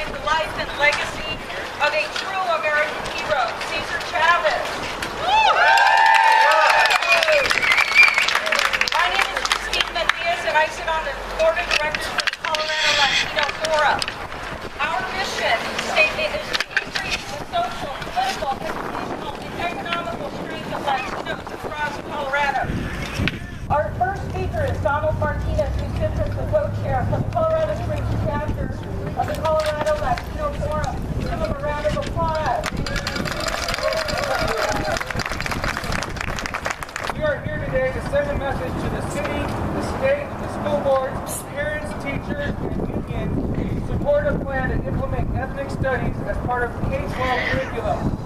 behind the life and legacy of a true American hero, Cesar Chavez. My name is Mendias, and I sit on the board of directors for the Colorado Latino Forum. Our mission statement is to increase the social, political, educational, and economical strength of Latinos across Colorado. Our first speaker is Donald Martinez, who sits as the co-chair for the Colorado Springs chapter of the Colorado Latino Forum. Give him a round of applause. We are here today to send a message to the city, the state, the school boards, parents, teachers, and unions to support a plan to implement ethnic studies as part of K-12 curriculum.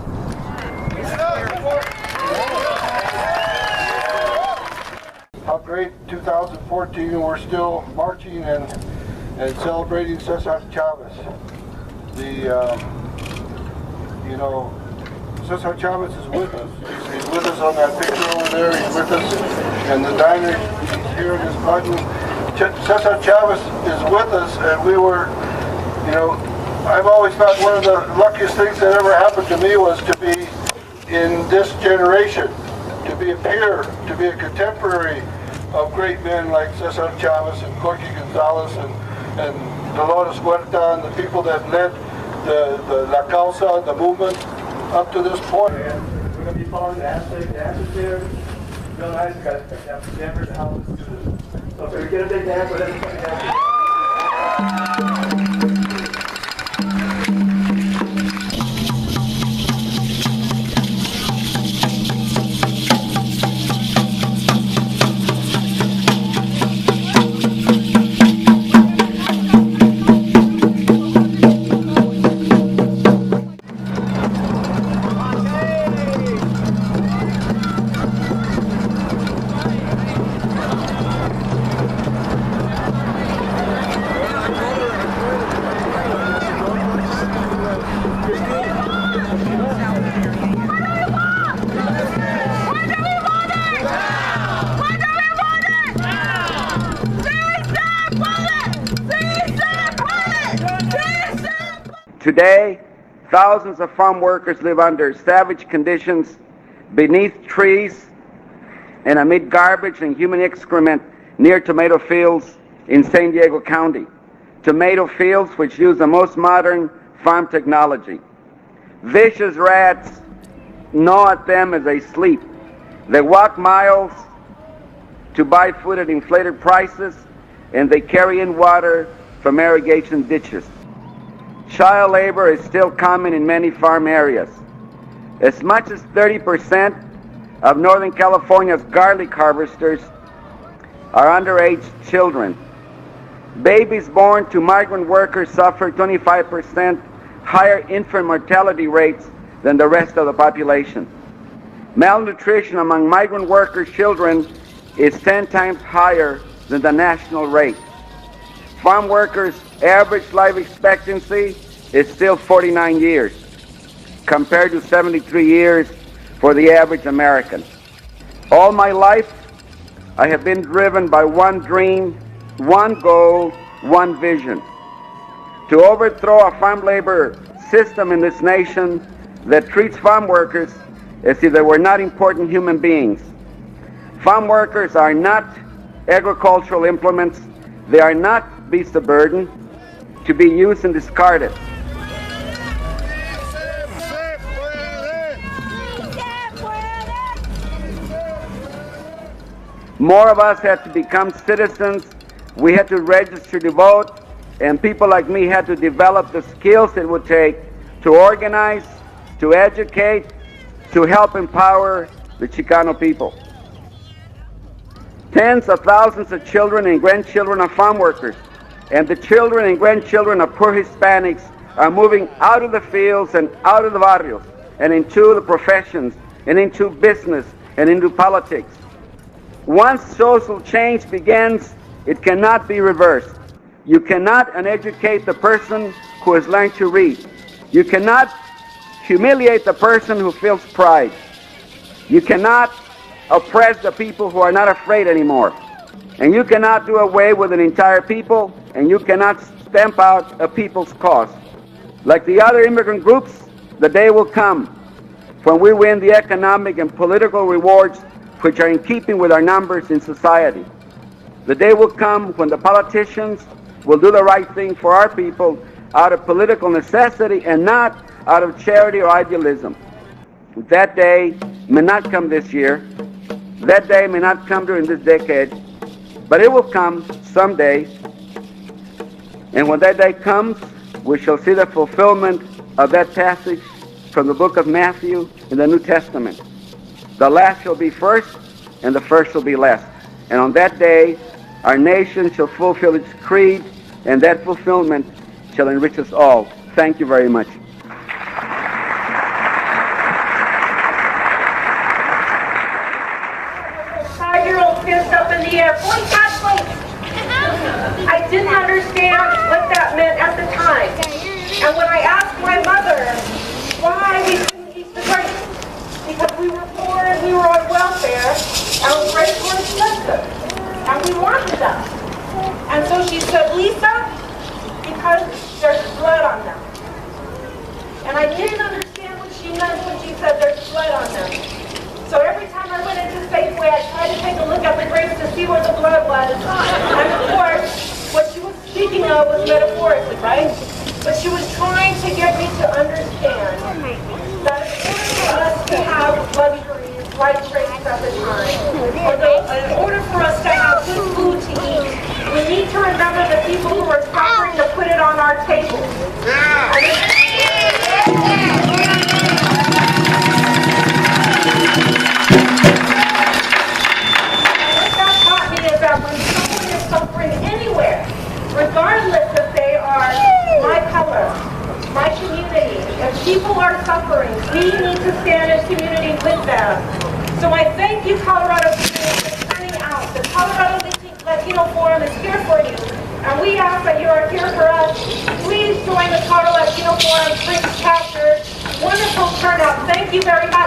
How great 2014, we're still marching and celebrating Cesar Chavez. Cesar Chavez is with us. He's with us on that picture over there. He's with us in the diner. He's here in his button. Cesar Chavez is with us, and we were, I've always thought one of the luckiest things that ever happened to me was to be in this generation, to be a peer, to be a contemporary of great men like Cesar Chavez and Gonzales and Dolores Huerta and the people that led the La Causa, the movement, up to this point. And we're going to be following the Aztec dances here. Real nice, got the Denver to help us do this. So if we get a big dance, whatever you can. Today, thousands of farm workers live under savage conditions, beneath trees, and amid garbage and human excrement near tomato fields in San Diego County. Tomato fields which use the most modern farm technology. Vicious rats gnaw at them as they sleep. They walk miles to buy food at inflated prices, and they carry in water from irrigation ditches. Child labor is still common in many farm areas. As much as 30% of Northern California's garlic harvesters are underage children. Babies born to migrant workers suffer 25% higher infant mortality rates than the rest of the population. Malnutrition among migrant workers' children is 10 times higher than the national rate. Farm workers' average life expectancy is still 49 years, compared to 73 years for the average American. All my life, I have been driven by one dream, one goal, one vision: to overthrow a farm labor system in this nation that treats farm workers as if they were not important human beings. Farm workers are not agricultural implements. They are not beasts of burden to be used and discarded. More of us had to become citizens. We had to register to vote, and people like me had to develop the skills it would take to organize, to educate, to help empower the Chicano people. Tens of thousands of children and grandchildren of farm workers and the children and grandchildren of poor Hispanics are moving out of the fields and out of the barrios and into the professions and into business and into politics. Once social change begins, it cannot be reversed. You cannot uneducate the person who has learned to read. You cannot humiliate the person who feels pride. You cannot oppress the people who are not afraid anymore. And you cannot do away with an entire people, and you cannot stamp out a people's cause. Like the other immigrant groups, the day will come when we win the economic and political rewards which are in keeping with our numbers in society. The day will come when the politicians will do the right thing for our people out of political necessity and not out of charity or idealism. That day may not come this year. That day may not come during this decade, but it will come someday. And when that day comes, we shall see the fulfillment of that passage from the book of Matthew in the New Testament. The last shall be first, and the first shall be last. And on that day, our nation shall fulfill its creed, and that fulfillment shall enrich us all. Thank you very much. Five-year-old fist up in the air, point that place. I didn't understand what that meant at the time. And when I asked my mother why we couldn't eat the grapes, because we were poor and we were on welfare, and grapes were expensive, and we wanted them. And so she said, Lisa, because there's blood on them. And I didn't understand what she meant when she said there's blood on them. So every time I went into Safeway, I tried to take a look at the grapes to see where the blood was. And of course, what she was speaking of was metaphorically, right? But she was trying to get me to understand that in order for us to have luxuries like grapes at the time, in order for us to have good food to eat, we need to remember the people who are suffering to put it on our table. Suffering anywhere, regardless if they are my color, my community. If people are suffering, we need to stand in community with them. So I thank you, Colorado students, for turning out. The Colorado Latino Forum is here for you, and we ask that you are here for us. Please join the Colorado Latino Forum Spring chapter. Wonderful turnout. Thank you very much.